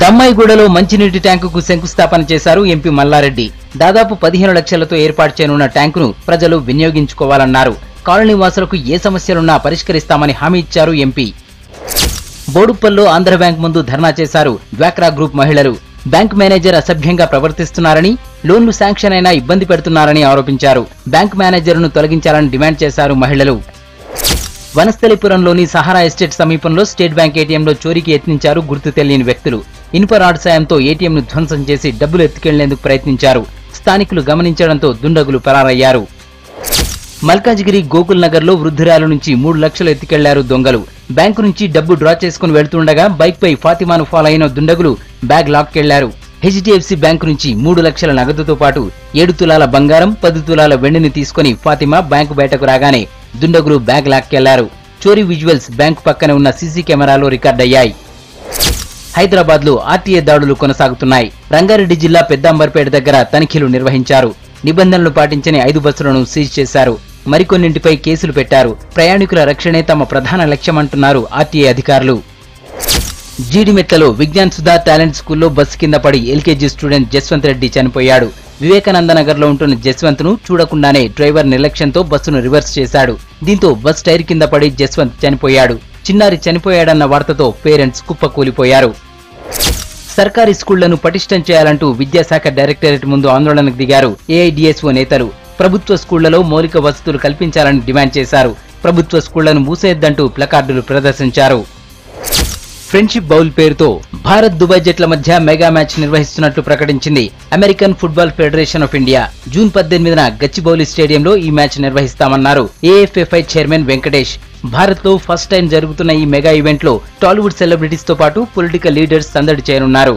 దమ్మాయిగూడలో మంచినీటి ట్యాంకుకు శంకుస్థాపన చేశారు ఎంపీ మల్లారెడ్డి. దాదాపు 15 లక్షలతో ఏర్పాటు చేయనున్న ట్యాంకును ప్రజలు వినియోగించుకోవాలన్నారు. కాలనీ వాసులకు ఏ సమస్యలున్నా పరిష్కరిస్తామని హామీ ఇచ్చారు ఎంపీ. బోడుప్పల్లో ఆంధ్ర బ్యాంక్ ముందు ధర్నా చేశారు డ్వాక్రా గ్రూప్ మహిళలు. బ్యాంక్ మేనేజర్ అసభ్యంగా ప్రవర్తిస్తున్నారని, లోన్లు శాంక్షన్ అయినా ఇబ్బంది పెడుతున్నారని ఆరోపించారు. బ్యాంక్ మేనేజర్ను తొలగించాలని డిమాండ్ చేశారు మహిళలు. వనస్థలిపురంలోని సహారా ఎస్టేట్ సమీపంలో స్టేట్ బ్యాంక్ ఏటీఎంలో చోరీకి యత్నించారు గుర్తు తెలియని వ్యక్తులు. ఇనుప రాడ్ సాయంతో ఏటీఎంను ధ్వంసం చేసి డబ్బులు ఎత్తుకెళ్లేందుకు ప్రయత్నించారు. స్థానికులు గమనించడంతో దుండగులు పరారయ్యారు. మల్కాజిగిరి గోకుల్ నగర్ లో వృద్ధురాలు నుంచి 3 లక్షలు ఎత్తుకెళ్లారు దొంగలు. బ్యాంకు నుంచి డబ్బు డ్రా చేసుకుని వెళ్తుండగా బైక్ పై ఫాతిమాను ఫాలో అయిన దుండగులు బ్యాగ్ లాక్కెళ్లారు. హెచ్డిఎఫ్సి బ్యాంకు నుంచి 3 లక్షల నగదుతో పాటు 7 తులాల బంగారం, 10 తులాల వెండిని తీసుకుని ఫాతిమా బ్యాంకు బయటకు రాగానే దుండగులు బ్యాగ్ లాక్కెళ్లారు. చోరీ విజువల్స్ బ్యాంకు పక్కన ఉన్న సీసీ కెమెరాలో రికార్డయ్యాయి. హైదరాబాద్ లో ఆర్టీఏ దాడులు కొనసాగుతున్నాయి. రంగారెడ్డి జిల్లా పెద్దాంబర్పేట దగ్గర తనిఖీలు నిర్వహించారు. నిబంధనలు పాటించని 5 బస్సులను సీజ్ చేశారు. మరికొన్నింటిపై కేసులు పెట్టారు. ప్రయాణికుల రక్షణే తమ ప్రధాన లక్ష్యమంటున్నారు ఆర్టీఏ అధికారులు. జీడిమెట్లలో విజ్ఞాన్ సుధా టాలెంట్ స్కూల్లో బస్సు కింద పడి ఎల్కేజీ స్టూడెంట్ జస్వంత్ రెడ్డి చనిపోయాడు. వివేకానంద నగర్ లో ఉంటున్న జస్వంత్ ను చూడకుండానే డ్రైవర్ నిర్లక్ష్యంతో బస్సును రివర్స్ చేశాడు. దీంతో బస్ టైర్ కింద పడి జస్వంత్ చనిపోయాడు. చిన్నారి చనిపోయాడన్న వార్తతో పేరెంట్స్ కుప్పకూలిపోయారు. సర్కారీ స్కూళ్లను పటిష్టం చేయాలంటూ విద్యాశాఖ డైరెక్టరేట్ ముందు ఆందోళనకు దిగారు ఏఐడిఎస్ఓ నేతలు. ప్రభుత్వ స్కూళ్లలో మౌలిక వసతులు కల్పించాలని డిమాండ్ చేశారు. ప్రభుత్వ స్కూళ్లను మూసేయొద్దంటూ ప్లకార్డులు ప్రదర్శించారు. ఫ్రెండ్షిప్ బౌల్ పేరుతో భారత్ దుబాయ్ జట్ల మధ్య మెగా మ్యాచ్ నిర్వహిస్తున్నట్లు ప్రకటించింది American football federation of India. June 18న గచ్చిబౌలి స్టేడియంలో ఈ మ్యాచ్ నిర్వహిస్తామన్నారు ఏఎఫ్ఎఫ్ఐ చైర్మన్ వెంకటేష్. భారత్ లో ఫస్ట్ టైం జరుగుతున్న ఈ మెగా ఈవెంట్ లో టాలీవుడ్ సెలబ్రిటీస్ తో పాటు పొలిటికల్ లీడర్స్ సందడి చేయనున్నారు.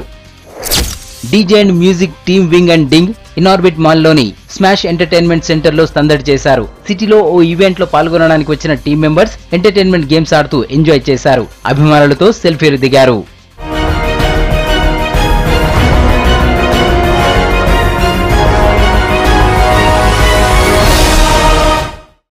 DJ and music team wing and ding Inorbit mall లోని స్మాష్ ఎంటర్టైన్మెంట్ సెంటర్ లో సందడి చేశారు. సిటీలో ఓ ఈవెంట్ లో పాల్గొనడానికి వచ్చిన టీం మెంబర్స్ ఎంటర్టైన్మెంట్ గేమ్స్ ఆడుతూ ఎంజాయ్ చేశారు. అభిమానులతో సెల్ఫీలు దిగారు.